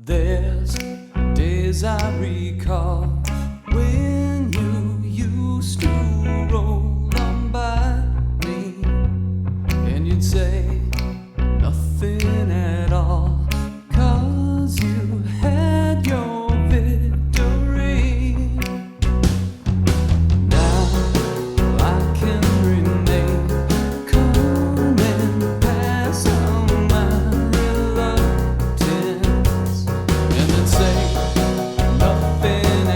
There's days I recall when you used to roll on by me, and you'd say nothing at all, 'cause you had your victory. Now I can remain calm and pass on my reluctance, and then say nothing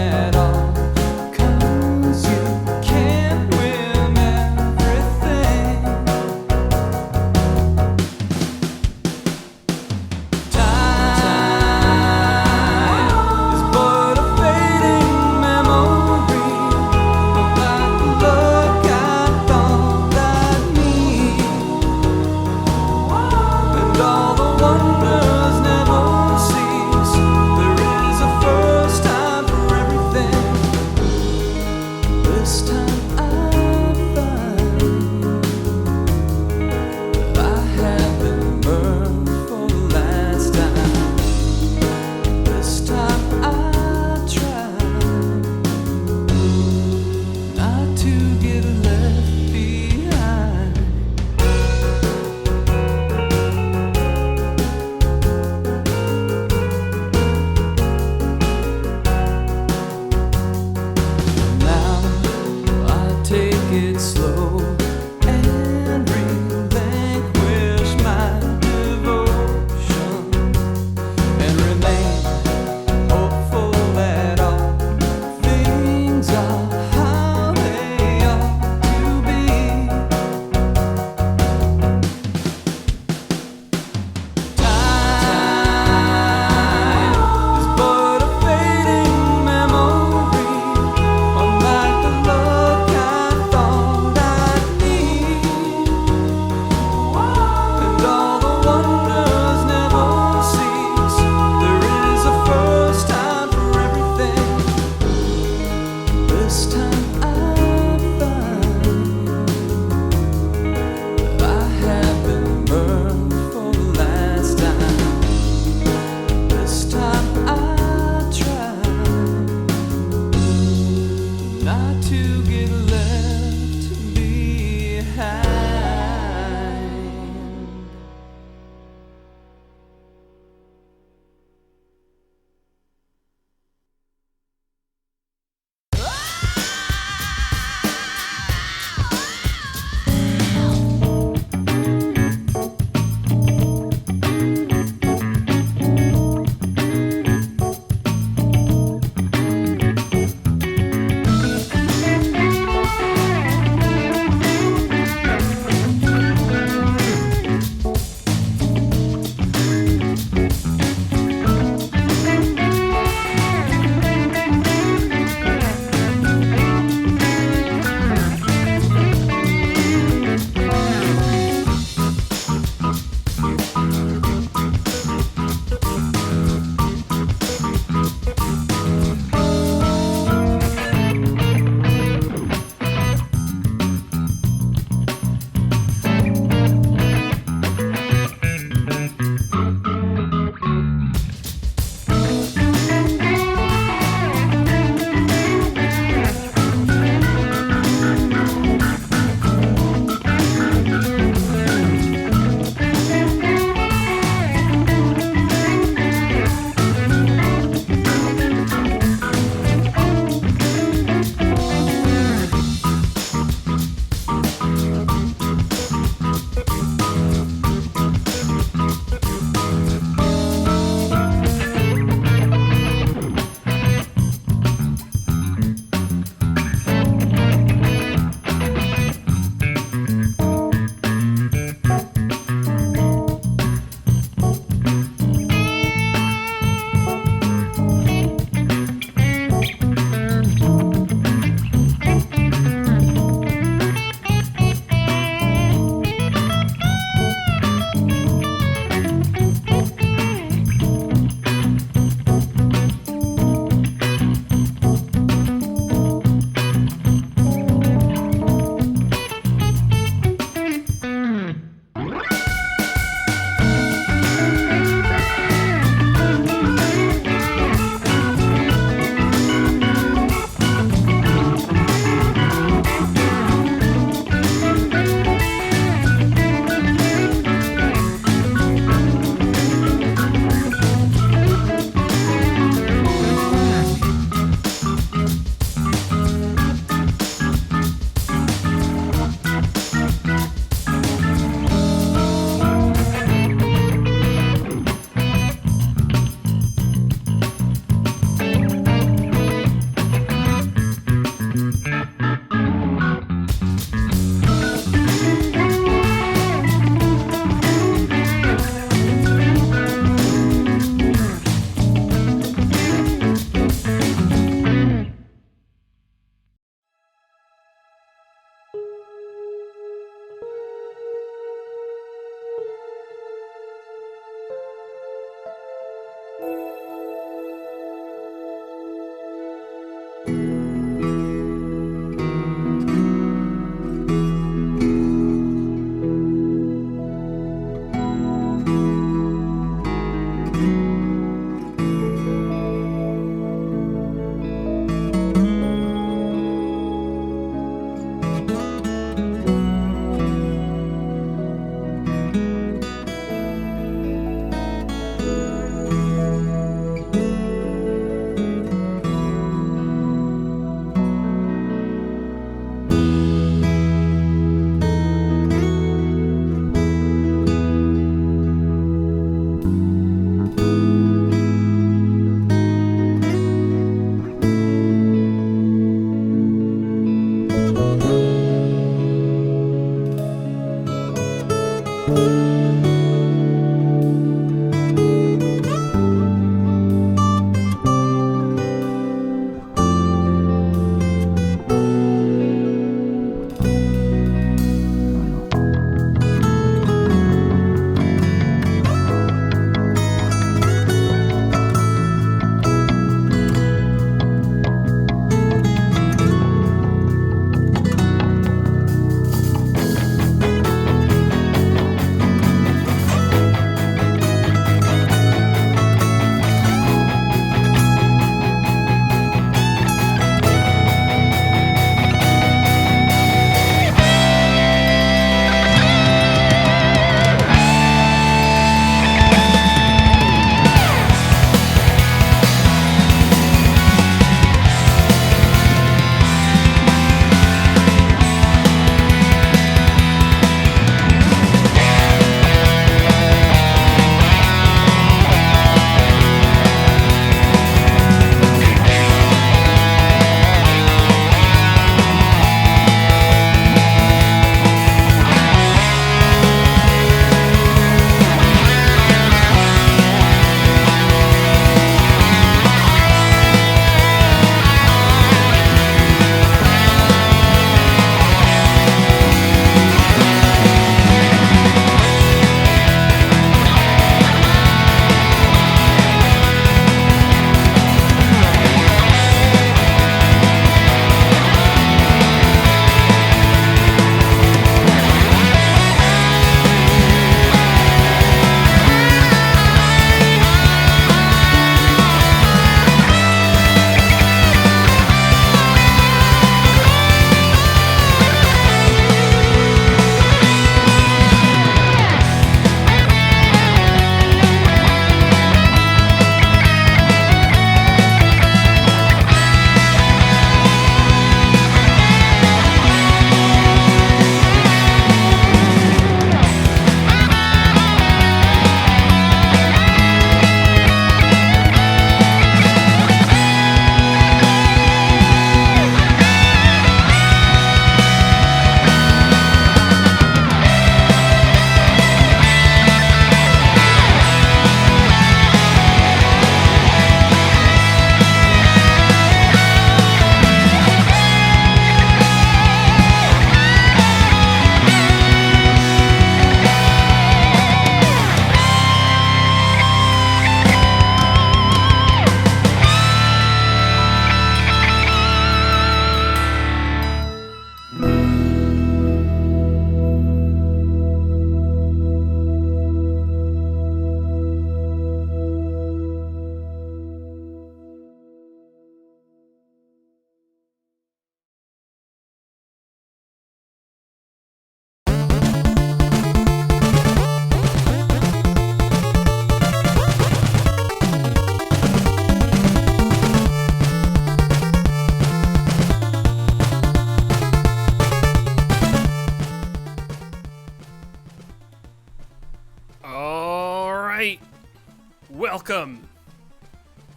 Welcome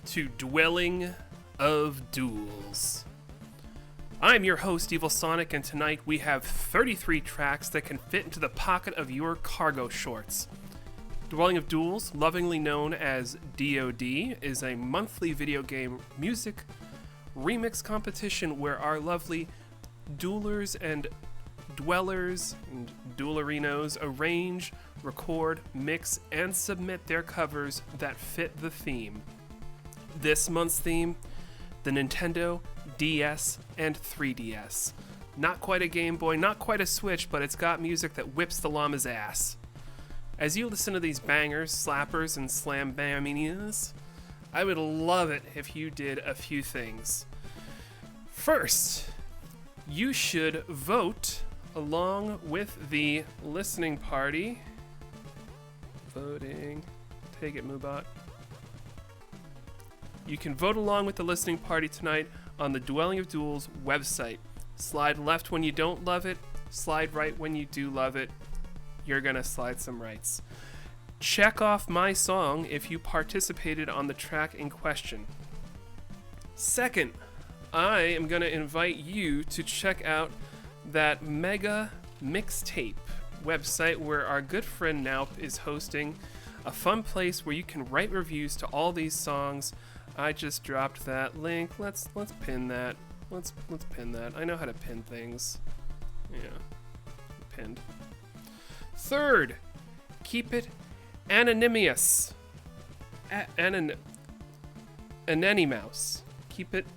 to Dwelling of Duels. I'm your host, Evil Sonic, and tonight we have 33 tracks that can fit into the pocket of your cargo shorts. Dwelling of Duels, lovingly known as DoD, is a monthly video game music remix competition where our lovely duelers and dwellers and duelarinos arrange, record, mix, and submit their covers that fit the theme. This month's theme, the Nintendo DS and 3DS. Not quite a Game Boy, not quite a Switch, but it's got music that whips the llama's ass. As you listen to these bangers, slappers, and slam baminas, I would love it if you did a few things. First, you should vote along with the listening party. Voting. Take it, Mubot. You can vote along with the listening party tonight on the Dwelling of Duels website. Slide left when you don't love it, slide right when you do love it. You're gonna slide some rights. Check off my song if you participated on the track in question. Second, I am gonna invite you to check out that mega mixtape website where our good friend Naup is hosting a fun place where you can write reviews to all these songs. I just dropped that link. Let's pin that. Let's pin that. I know how to pin things. Yeah, pinned. Third, keep it anonymous. Anonymous. Keep it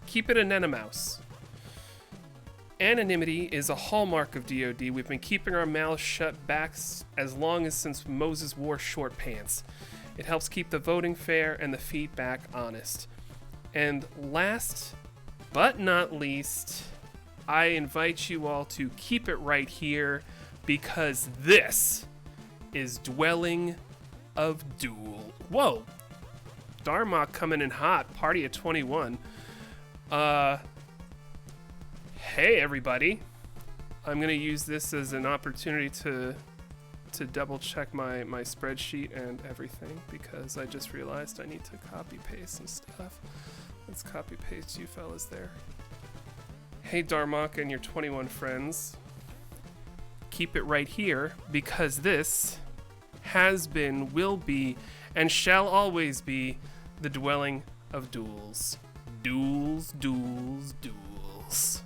anonymous. Anonymity is a hallmark of DoD. We've been keeping our mouths shut back as long as since Moses wore short pants. It helps keep the voting fair and the feedback honest. And last but not least, I invite you all to keep it right here because this is Dwelling of Duel. Whoa! Darmok coming in hot. Party at 21. Hey everybody. I'm gonna use this as an opportunity to double check my spreadsheet and everything because I just realized I need to copy paste some stuff. Let's copy paste you fellas there. Hey Darmok and your 21 friends. Keep it right here because this has been, will be, and shall always be the Dwelling of Duels. Duels, duels, duels.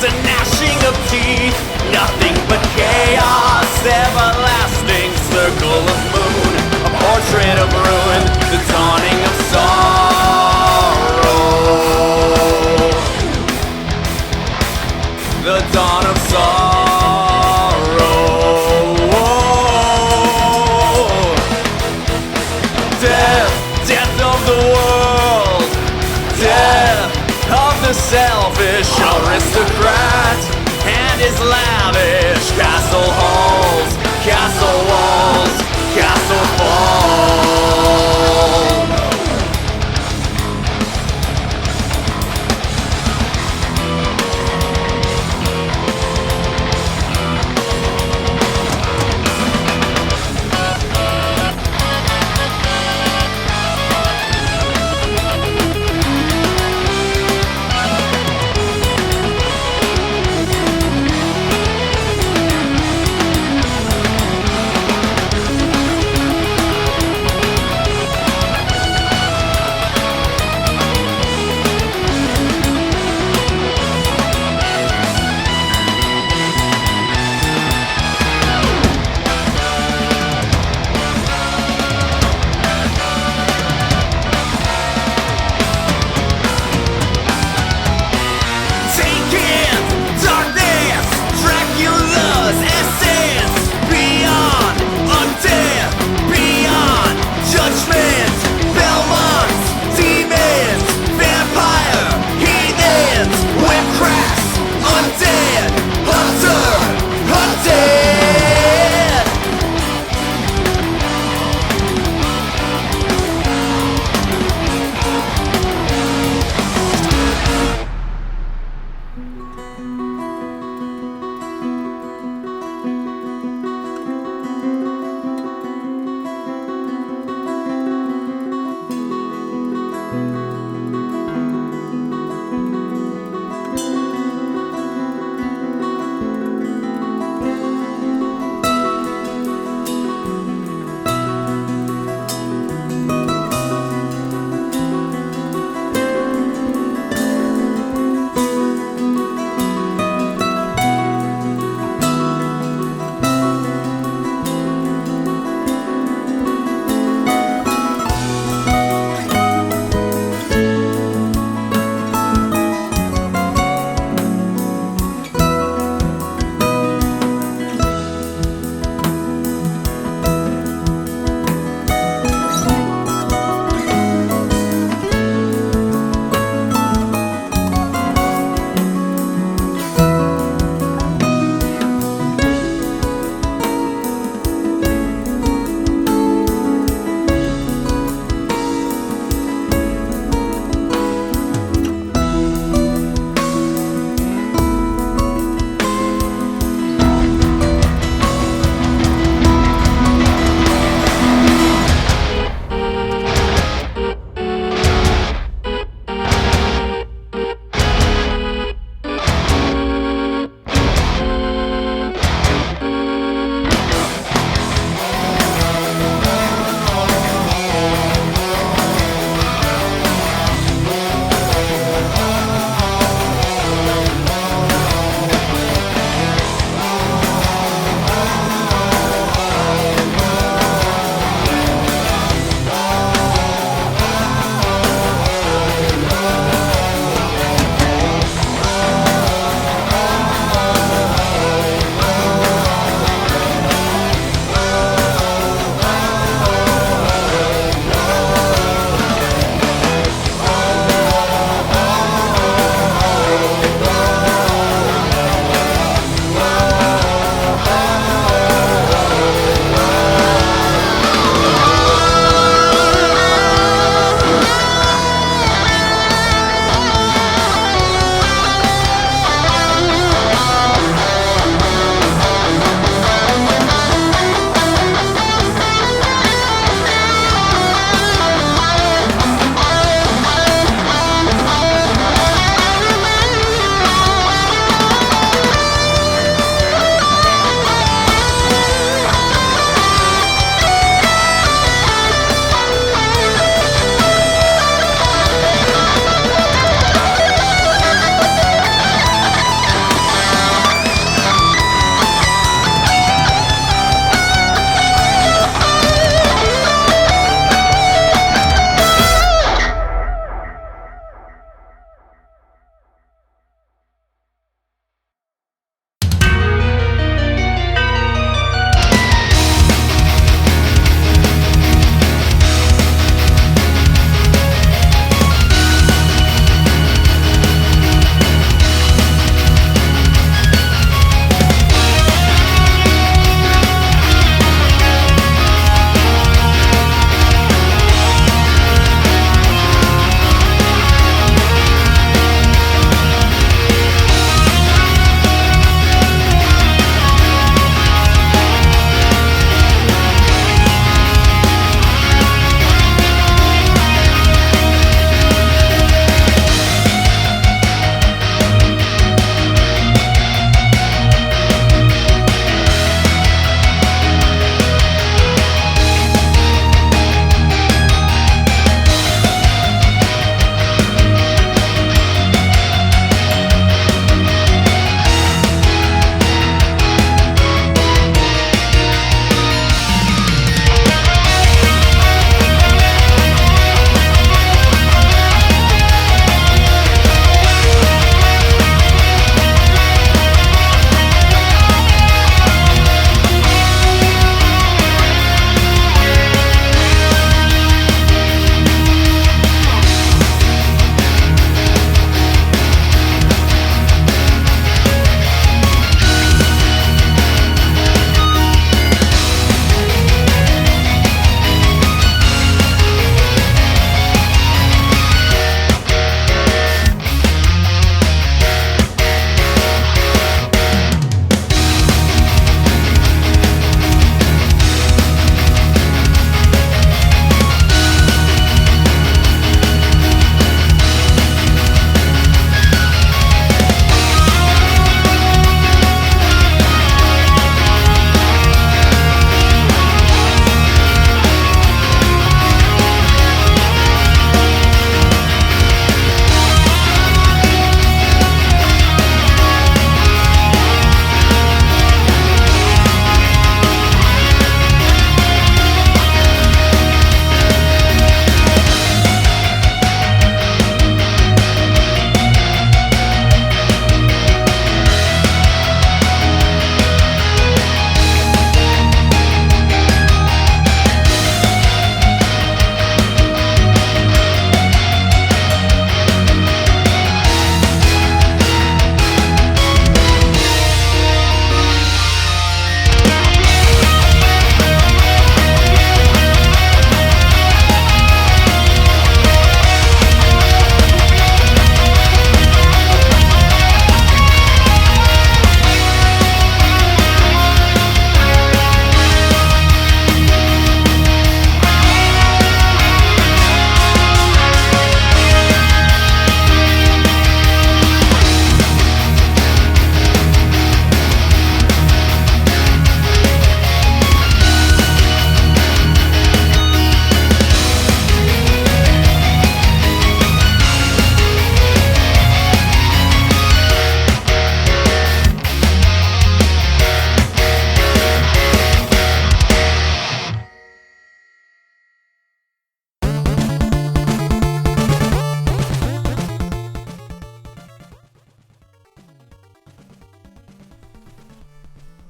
There's a gnashing of teeth, nothing but chaos, everlasting circle of moon, a portrait of ruin, the dawning of sorrow, the dawn of sorrow. Death, death of the world, death of the selfish aristocrat and his lavish castle halls, castle walls, castle fall.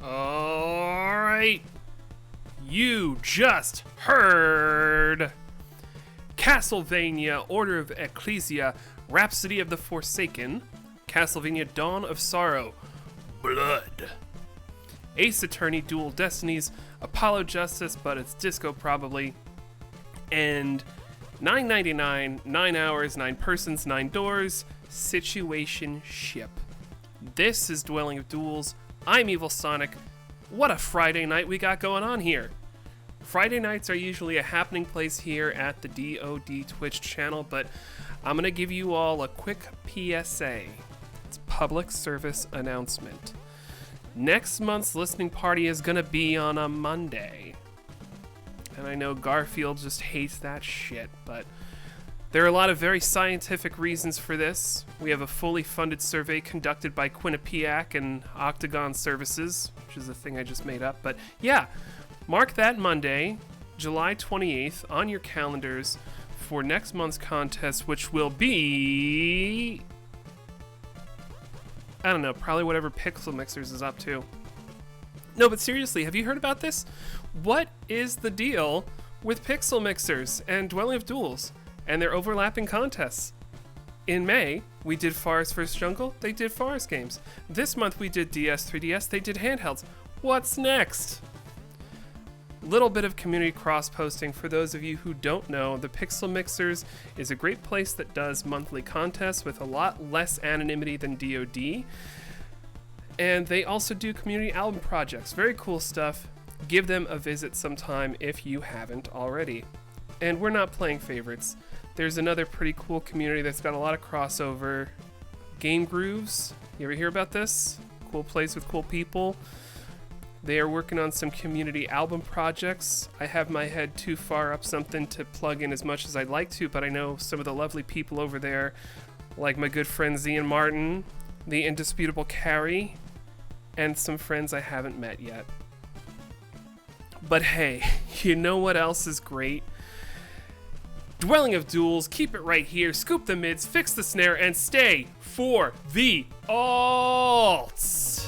Alright. You just heard Castlevania Order of Ecclesia, Rhapsody of the Forsaken, Castlevania Dawn of Sorrow, Blood, Ace Attorney Dual Destinies, Apollo Justice, but it's disco probably, and $9.99, 9 hours, 9 persons, 9 doors, Situation Ship. This is Dwelling of Duels. I'm Evil Sonic. What a Friday night we got going on here. Friday nights are usually a happening place here at the DOD Twitch channel, but I'm going to give you all a quick PSA. It's public service announcement. Next month's listening party is going to be on a Monday. And I know Garfield just hates that shit, but there are a lot of very scientific reasons for this. We have a fully funded survey conducted by Quinnipiac and Octagon Services, which is a thing I just made up. But yeah, mark that Monday, July 28th, on your calendars for next month's contest, which will be, I don't know, probably whatever Pixel Mixers is up to. No, but seriously, have you heard about this? What is the deal with Pixel Mixers and Dwelling of Duels and their overlapping contests? In May, we did Forest vs. Jungle, they did Forest games. This month we did DS, 3DS, they did handhelds. What's next? Little bit of community cross-posting. For those of you who don't know, the Pixel Mixers is a great place that does monthly contests with a lot less anonymity than DoD. And they also do community album projects. Very cool stuff. Give them a visit sometime if you haven't already. And we're not playing favorites. There's another pretty cool community that's got a lot of crossover. Game Grooves. You ever hear about this? Cool place with cool people. They are working on some community album projects. I have my head too far up something to plug in as much as I'd like to, but I know some of the lovely people over there, like my good friend Zian Martin, the indisputable Carrie, and some friends I haven't met yet. But hey, you know what else is great? Dwelling of Duels, keep it right here, scoop the mids, fix the snare, and stay for the alts!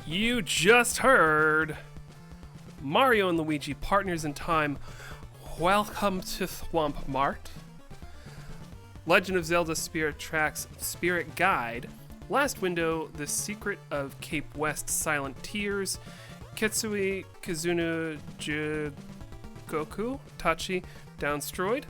You just heard Mario and Luigi Partners in Time. Welcome to Thwomp Mart. Legend of Zelda Spirit Tracks Spirit Guide. Last Window, The Secret of Cape West Silent Tears. Kitsui Kizuna Jigoku Tachi Downstroid.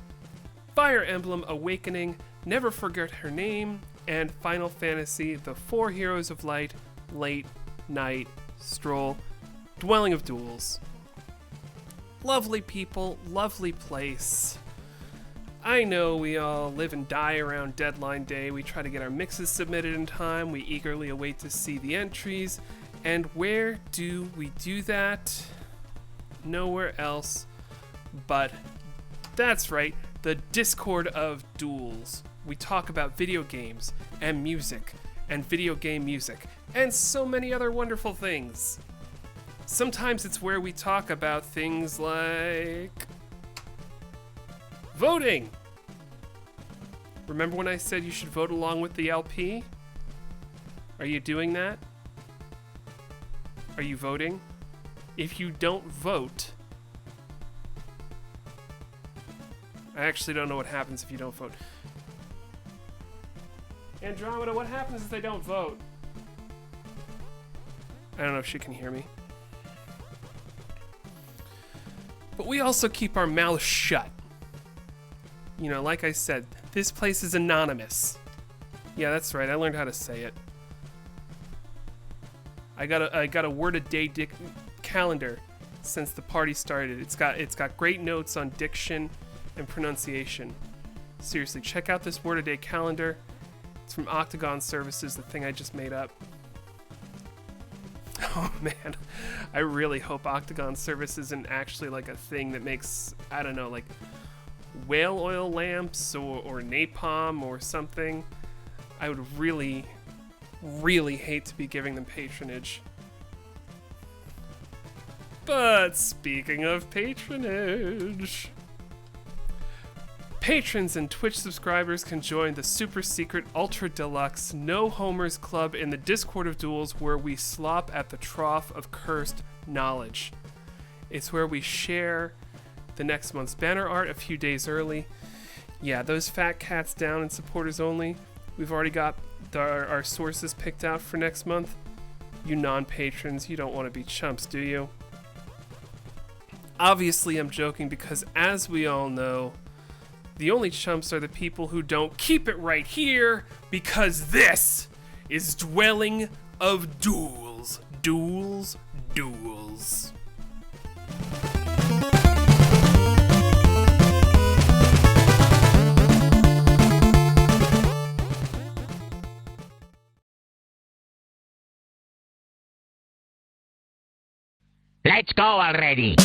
Fire Emblem Awakening, Never Forget Her Name, and Final Fantasy The Four Heroes of Light, Late Night Stroll, Dwelling of Duels. Lovely people, lovely place. I know we all live and die around deadline day. We try to get our mixes submitted in time. We eagerly await to see the entries. And where do we do that? Nowhere else but, that's right, the Discord of Duels. We talk about video games and music and video game music and so many other wonderful things. Sometimes it's where we talk about things like voting. Remember when I said you should vote along with the LP? Are you doing that? Are you voting? If you don't vote, I actually don't know what happens if you don't vote. Andromeda, what happens if they don't vote? I don't know if she can hear me. But we also keep our mouths shut. You know, like I said, this place is anonymous. Yeah, that's right, I learned how to say it. I got a word a day calendar since the party started. It's got great notes on diction and pronunciation. Seriously, check out this word a day calendar. It's from Octagon Services, the thing I just made up. Oh man, I really hope Octagon Service isn't actually like a thing that makes, I don't know, like whale oil lamps or napalm or something. I would really, really hate to be giving them patronage. But speaking of patronage, Patrons and Twitch subscribers can join the super secret ultra deluxe No Homers Club in the Discord of Duels, where we slop at the trough of cursed knowledge. It's where we share the next month's banner art a few days early. Yeah, those fat cats down and supporters only. We've already got our sources picked out for next month. You non-patrons, you don't want to be chumps, do you? Obviously, I'm joking because, as we all know, the only chumps are the people who don't keep it right here, because this is Dwelling of Duels. Duels, duels. Let's go already!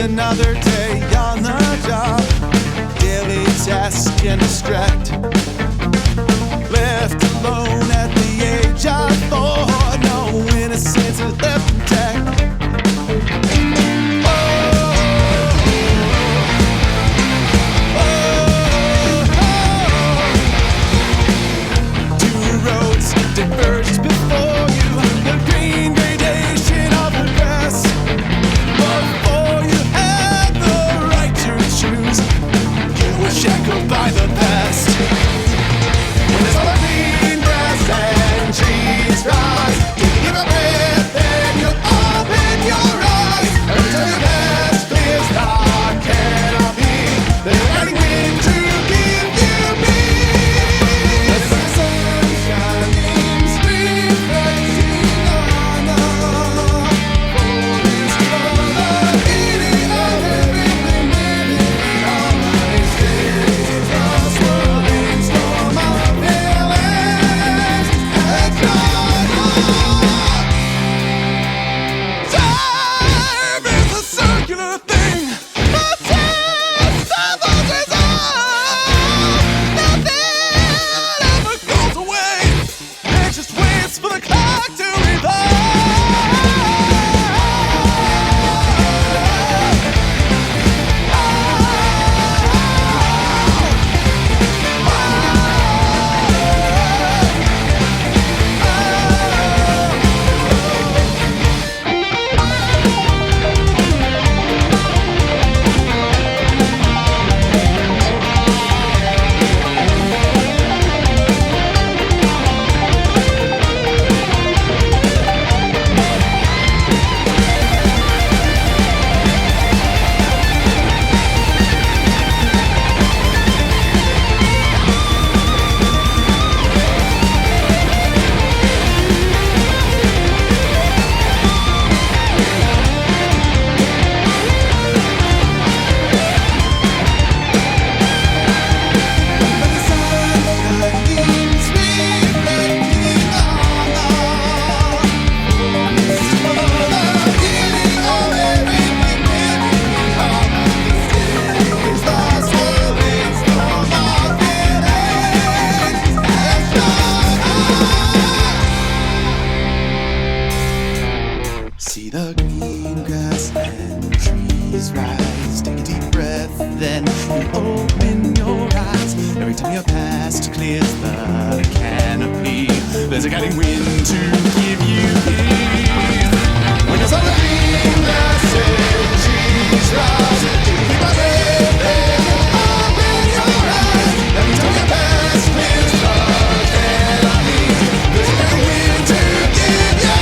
Another day on the job, daily task and distract. Left alone at the age of 4, no innocence is left intact. Two roads diverged before you, the green gradation of the grass. Before you had the right to choose, you were shackled by the past. When there's all the green grass and trees. past clears the canopy. There's a guiding wind to give you peace. When you're on the green message, she's right. Keep my head and open your eyes. Let me tell you past clears the canopy. There's a guiding wind to give you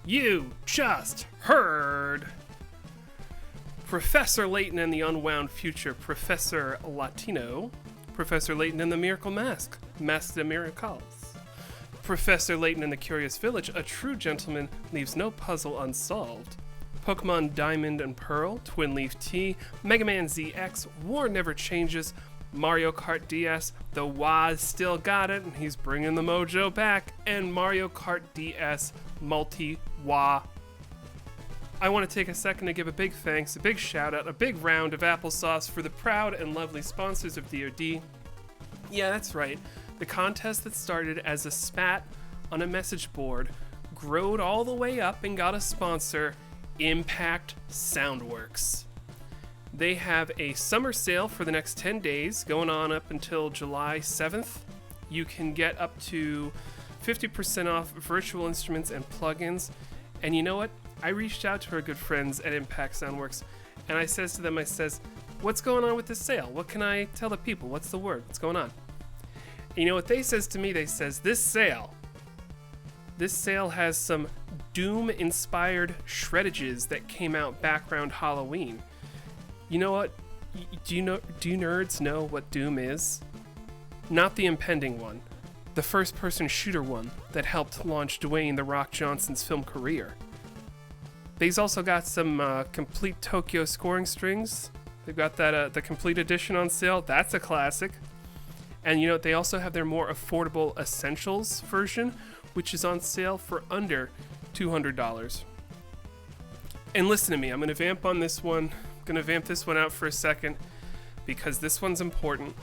You just heard Professor Layton and the Unwound Future, Professor Latino, Professor Layton and the Miracle Mask, Mask de Miracles, Professor Layton and the Curious Village, A True Gentleman Leaves No Puzzle Unsolved, Pokemon Diamond and Pearl, Twin Leaf T, Mega Man ZX, War Never Changes, Mario Kart DS, the Waz still got it, and he's bringing the mojo back, and Mario Kart DS Multi-Wah. I want to take a second to give a big thanks, a big shout out, a big round of applesauce for the proud and lovely sponsors of DoD. Yeah, that's right. The contest that started as a spat on a message board growed all the way up and got a sponsor, Impact Soundworks. They have a summer sale for the next 10 days, going on up until July 7th. You can get up to 50% off virtual instruments and plugins. And you know what? I reached out to our good friends at Impact Soundworks, and I says to them, what's going on with this sale? What can I tell the people? What's the word? What's going on? And you know what they says to me? They says, this sale has some Doom-inspired shreddages that came out back around Halloween. You know what? Do you nerds know what Doom is? Not the impending one. The first-person shooter one that helped launch Dwayne "The Rock" Johnson's film career. They've also got some complete Tokyo scoring strings. They've got that the complete edition on sale. That's a classic. And you know, they also have their more affordable Essentials version, which is on sale for under $200. And listen to me, I'm going to vamp on this one. I'm going to vamp this one out for a second because this one's important.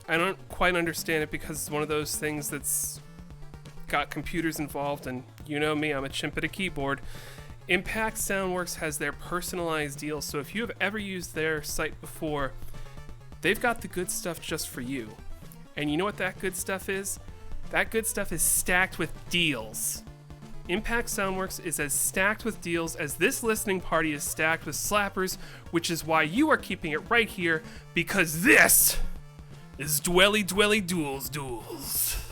I don't quite understand it because it's one of those things that's got computers involved, and you know me, I'm a chimp at a keyboard. Impact Soundworks has their personalized deals, so if you have ever used their site before, they've got the good stuff just for you. And you know what that good stuff is? That good stuff is stacked with deals. Impact Soundworks is as stacked with deals as this listening party is stacked with slappers, which is why you are keeping it right here, because this is Dwelly Duels.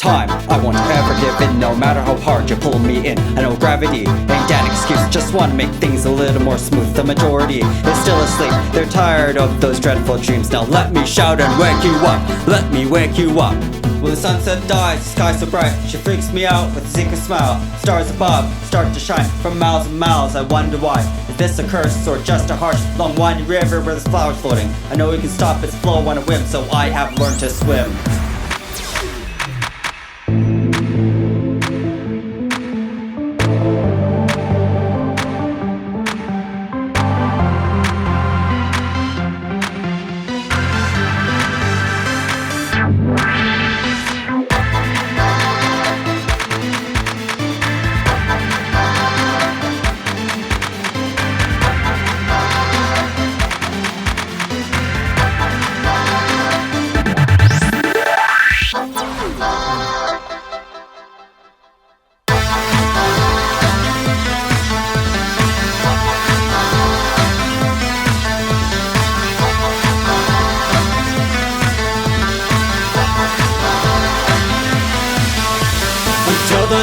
Time I won't ever give in, no matter how hard you pull me in. I know gravity ain't an excuse, just wanna make things a little more smooth. The majority is still asleep, they're tired of those dreadful dreams. Now let me shout and wake you up, let me wake you up. When the sunset dies, the sky so bright, she freaks me out with a secret smile. Stars above start to shine from miles and miles. I wonder why. Is this a curse or just a harsh, long winding river where there's flowers floating? I know we can stop its flow on a whim, so I have learned to swim.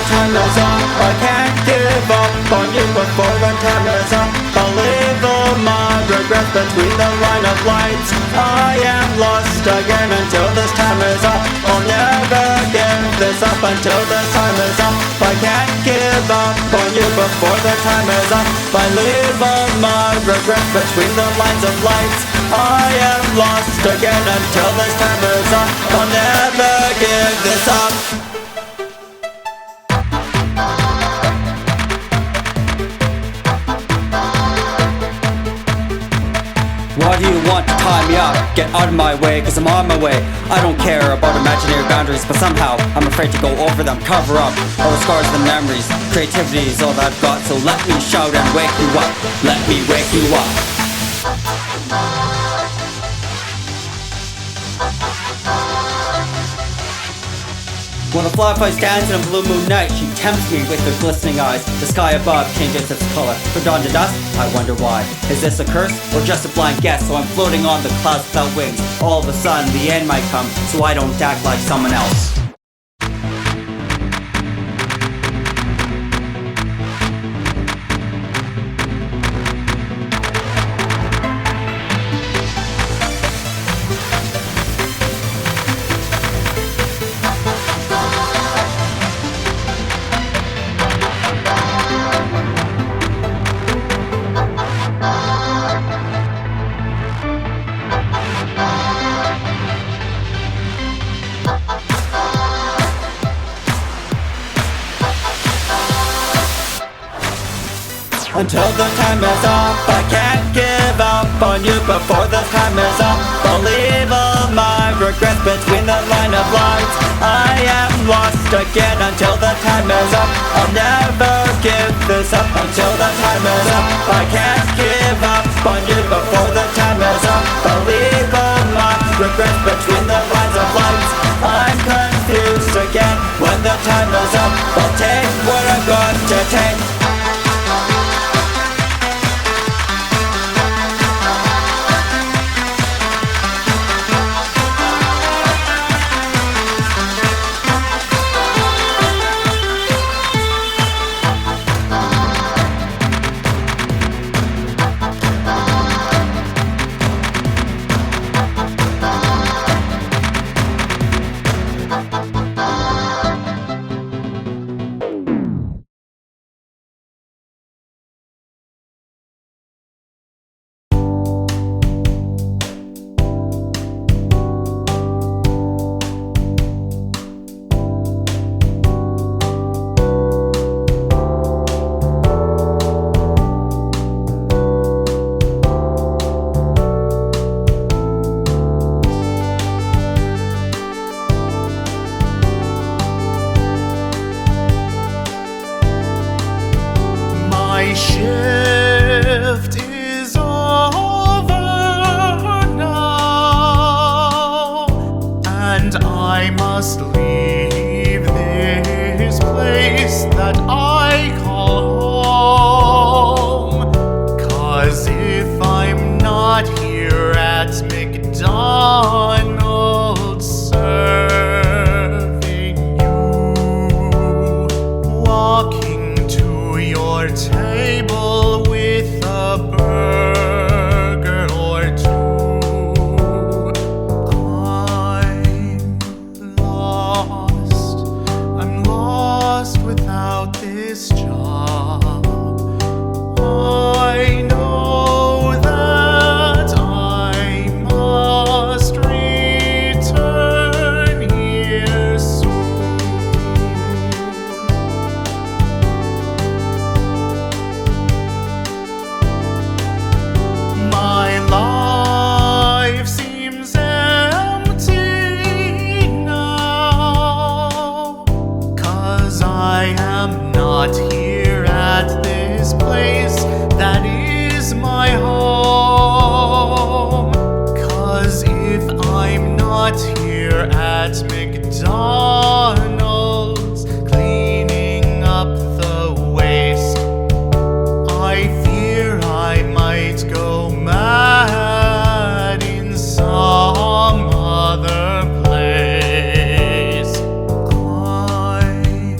the time is up. I can't give up on you before the time is up. I'll leave all my regrets between the line of lights. I am lost again until this time is up. I'll never give this up until this time is up. I can't give up on you before the time is up. I leave all my regrets between the lines of lights. I am lost again until this time is up. I'll never give this up. Why do you want to tie me up? Get out of my way, cause I'm on my way. I don't care about imaginary boundaries, but somehow I'm afraid to go over them. Cover up all the scars and memories. Creativity is all that I've got, so let me shout and wake you up. Let me wake you up. When a firefly stands in a blue moon night, she tempts me with her glistening eyes. The sky above changes its color. From dawn to dusk, I wonder why. Is this a curse or just a blind guess? So I'm floating on the clouds without wings. All of a sudden, the end might come, so I don't act like someone else. Until the time is up, I can't give up on you before the time is up. I'll leave all my regrets between the line of lights. I am lost again until the time is up. I'll never give this up until the time is up. I can't give up on you before the time is up. I'll leave all my regrets between the lines of lights. I'm confused again when the time is up. I'll take what I've got to take. My shift is over now, and I must leave this place that I call home. 'Cause if I'm not here at McDonald's serving you, walking to your table with a burger or two, I'm lost without this job. I know that I must return here soon. My life seems empty now, 'cause I am not here at this place that is my home. 'Cause if I'm not here at McDonald's cleaning up the waste, I fear I might go mad in some other place. I'm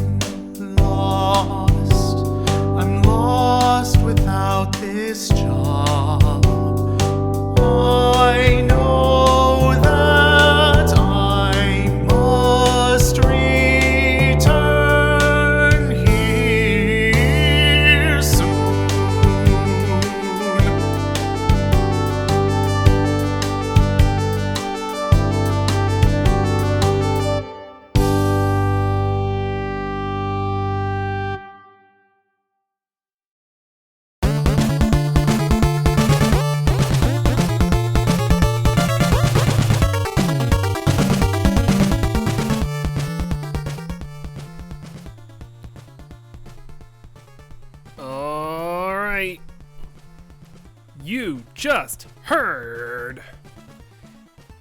just heard.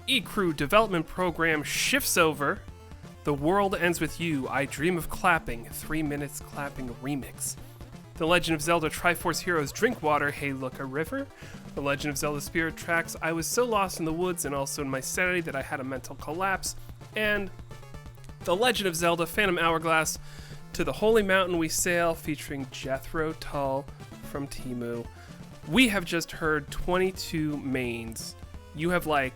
E-Crew Development Program shifts over. The World Ends With You, I Dream of Clapping, 3 minutes clapping remix. The Legend of Zelda Triforce Heroes Drinkwater, Hey Look a River. The Legend of Zelda Spirit Tracks, I Was So Lost in the Woods and also in my sanity that I had a mental collapse. And The Legend of Zelda Phantom Hourglass, To the Holy Mountain We Sail, featuring Jethro Tull from Temu. We have just heard 22 mains. You have like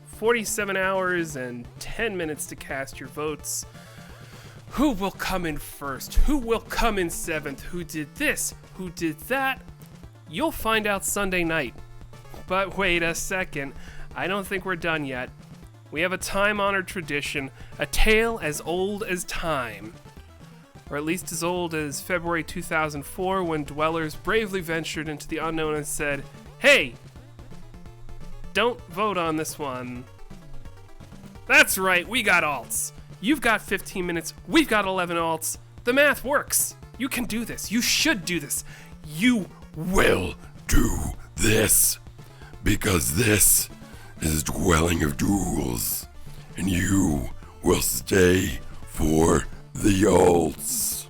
47 hours and 10 minutes to cast your votes. Who will come in first? Who will come in seventh? Who did this? Who did that? You'll find out Sunday night. But wait a second, I don't think we're done yet. We have a time-honored tradition, a tale as old as time. Or at least as old as February 2004, when dwellers bravely ventured into the unknown and said, "Hey, don't vote on this one." That's right, we got alts. You've got 15 minutes, we've got 11 alts. The math works. You can do this. You should do this. You will do this, because this is Dwelling of Duels, and you will stay for the alts.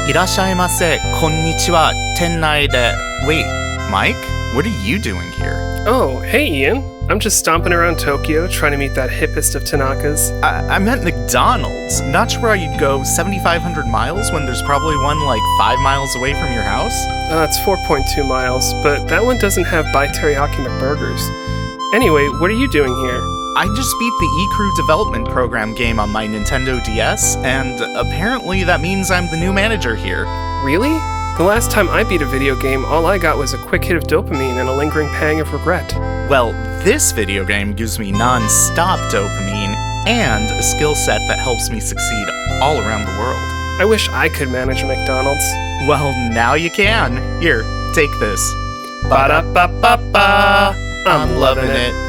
いらっしゃいませ、こんにちは。店内でウィ Mike, what are you doing here? Oh, hey Ian. I'm just stomping around Tokyo trying to meet that hippest of Tanakas. I meant McDonald's. Not sure why you'd go 7,500 miles when there's probably one like 5 miles away from your house. It's 4.2 miles, but that one doesn't have Bai Teriyaki McBurgers. Anyway, what are you doing here? I just beat the eCrew development program game on my Nintendo DS, and apparently that means I'm the new manager here. Really? The last time I beat a video game, all I got was a quick hit of dopamine and a lingering pang of regret. Well, this video game gives me non-stop dopamine and a skill set that helps me succeed all around the world. I wish I could manage a McDonald's. Well, now you can. Here, take this. Ba-da-ba-ba-ba. I'm loving it.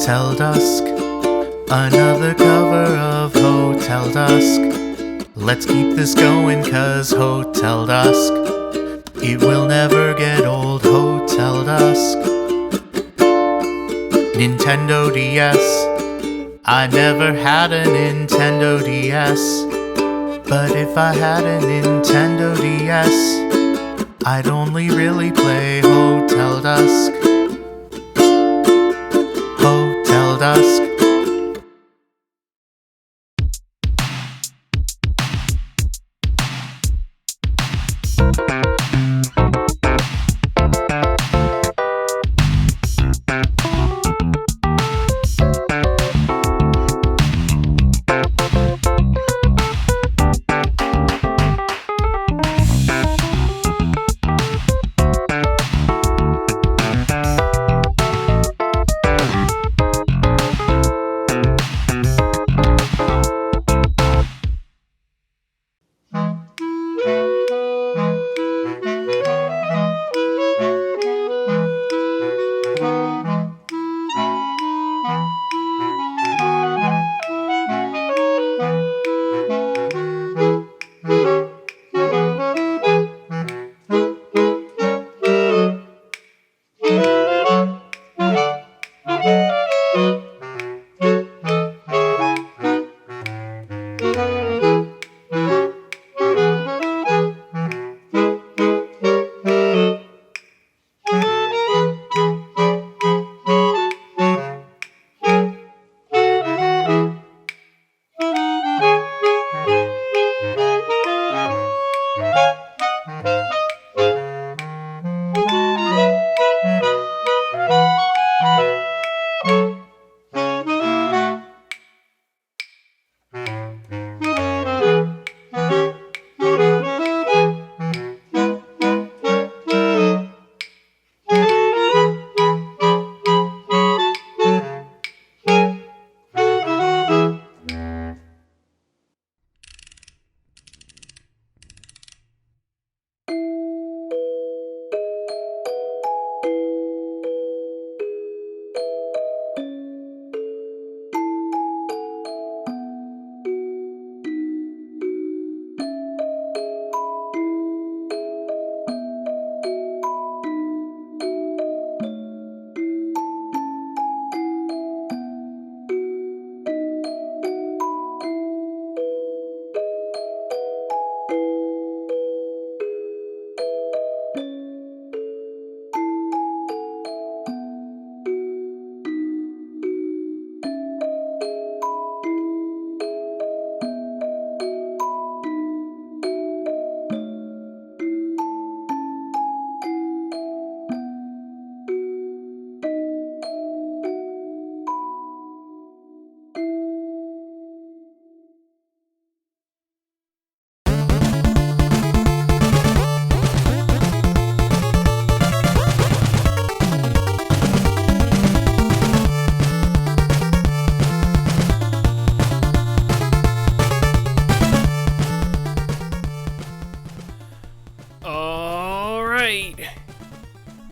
Hotel Dusk. Another cover of Hotel Dusk. Let's keep this going, 'cause Hotel Dusk, it will never get old. Hotel Dusk. Nintendo DS. I never had a Nintendo DS, but if I had a Nintendo DS, I'd only really play Hotel Dusk. Hotel Dusk.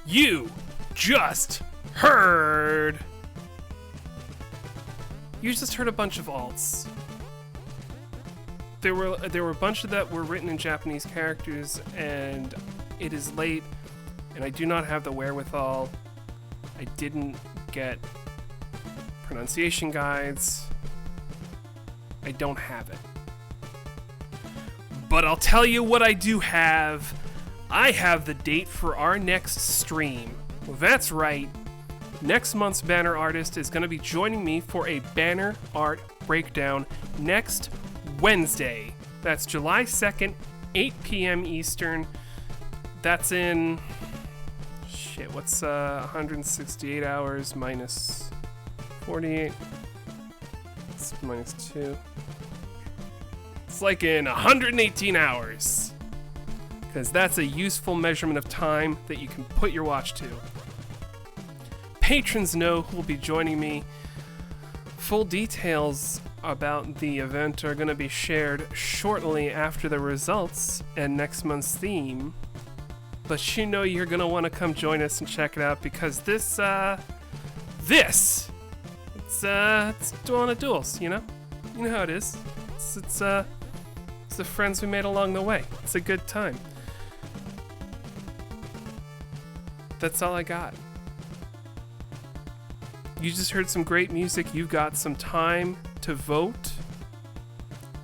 You just heard. You just heard a bunch of alts. There were a bunch of that were written in Japanese characters, and it is late, and I do not have the wherewithal. I didn't get pronunciation guides. I don't have it. But I'll tell you what I do have. I have the date for our next stream. Well, that's right. Next month's banner artist is going to be joining me for a banner art breakdown next Wednesday. That's July 2nd, 8 p.m. Eastern. That's in... Shit, what's 168 hours minus 48? It's minus 2. It's like in 118 hours. Because that's a useful measurement of time that you can put your watch to. Patrons know who will be joining me. Full details about the event are going to be shared shortly after the results and next month's theme. But you know you're going to want to come join us and check it out, because this it's dueling of duels, you know? You know how it is. It's the friends we made along the way. It's a good time. That's all I got. You just heard some great music. You've got some time to vote.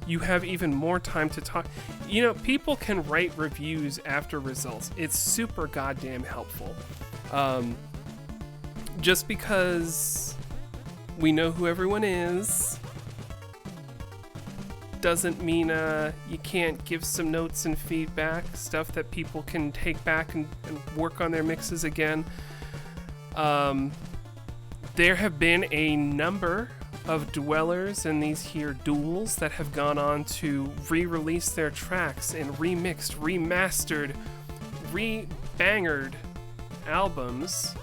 You have even more time to talk. You know, people can write reviews after results. It's super goddamn helpful. Just because we know who everyone is doesn't mean you can't give some notes and feedback, stuff that people can take back and work on their mixes again. There have been a number of dwellers in these here duels that have gone on to re-release their tracks in remixed, remastered, re-bangered albums.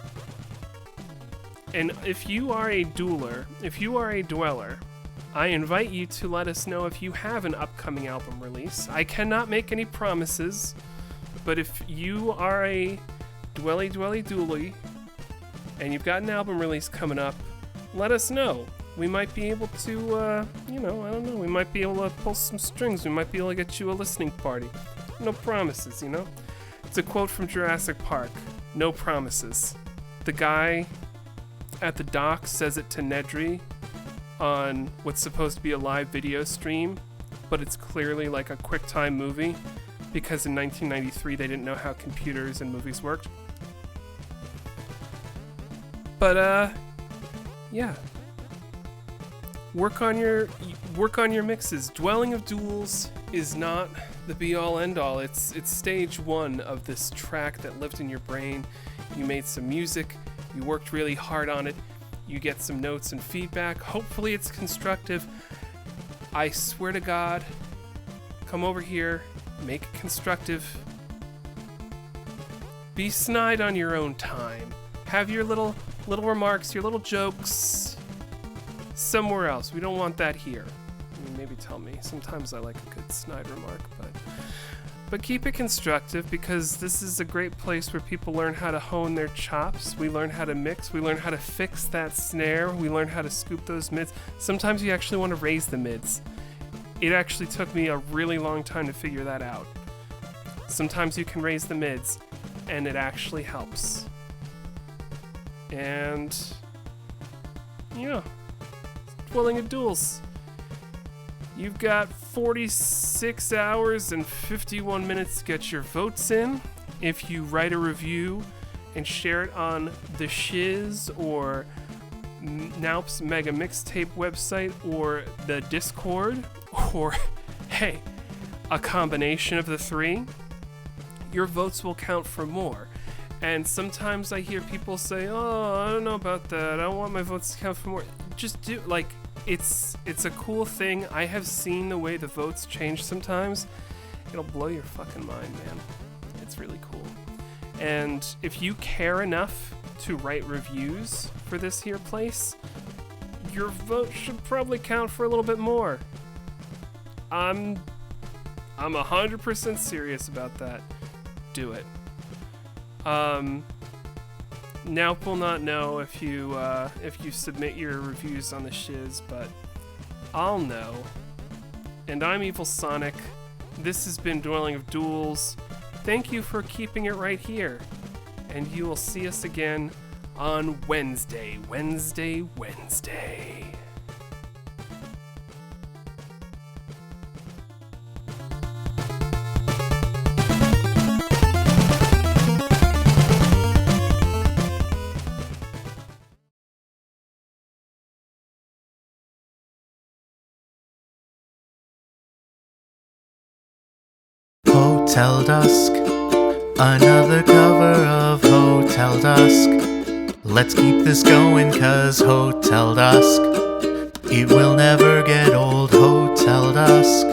And if you are a dueler, if you are a dweller, I invite you to let us know if you have an upcoming album release. I cannot make any promises, but if you are a dwelly duely and you've got an album release coming up, let us know. We might be able to, I don't know, we might be able to pull some strings. We might be able to get you a listening party. No promises, you know? It's a quote from Jurassic Park. No promises. The guy at the dock says it to Nedry on what's supposed to be a live video stream, but it's clearly like a QuickTime movie, because in 1993 they didn't know how computers and movies worked. But yeah, work on your mixes. Dwelling of Duels is not the be-all end-all. It's stage one of this track that lived in your brain. You made some music, you worked really hard on it, you get some notes and feedback. Hopefully it's constructive. I swear to God, come over here, make it constructive. Be snide on your own time. Have your little remarks, your little jokes somewhere else. We don't want that here. I mean, maybe tell me. Sometimes I like a good snide remark, but keep it constructive, because this is a great place where people learn how to hone their chops. We learn how to mix. We learn how to fix that snare. We learn how to scoop those mids. Sometimes you actually want to raise the mids. It actually took me a really long time to figure that out. Sometimes you can raise the mids, and it actually helps. And yeah, Dwelling of Duels. You've got 46 hours and 51 minutes to get your votes in. If you write a review and share it on the Shiz or Naup's Mega Mixtape website or the Discord, or hey, a combination of the three, your votes will count for more. And sometimes I hear people say, oh, I don't know about that, I want my votes to count for more. Just do, like, it's a cool thing. I have seen the way the votes change sometimes. It'll blow your fucking mind, man. It's really cool. And if you care enough to write reviews for this here place, your vote should probably count for a little bit more. I'm 100% serious about that. Do it. Naup will not know if you submit your reviews on the Shiz, but I'll know. And I'm Evil Sonic. This has been Dwelling of Duels. Thank you for keeping it right here. And you will see us again on Wednesday. Hotel Dusk, another cover of Hotel Dusk. Let's keep this going, cause Hotel Dusk, it will never get old. Hotel Dusk.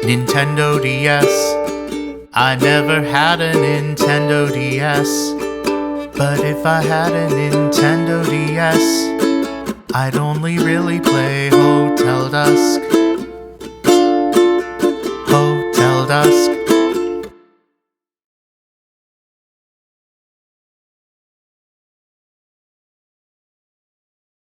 Nintendo DS, I never had a Nintendo DS, but if I had a Nintendo DS, I'd only really play Hotel Dusk.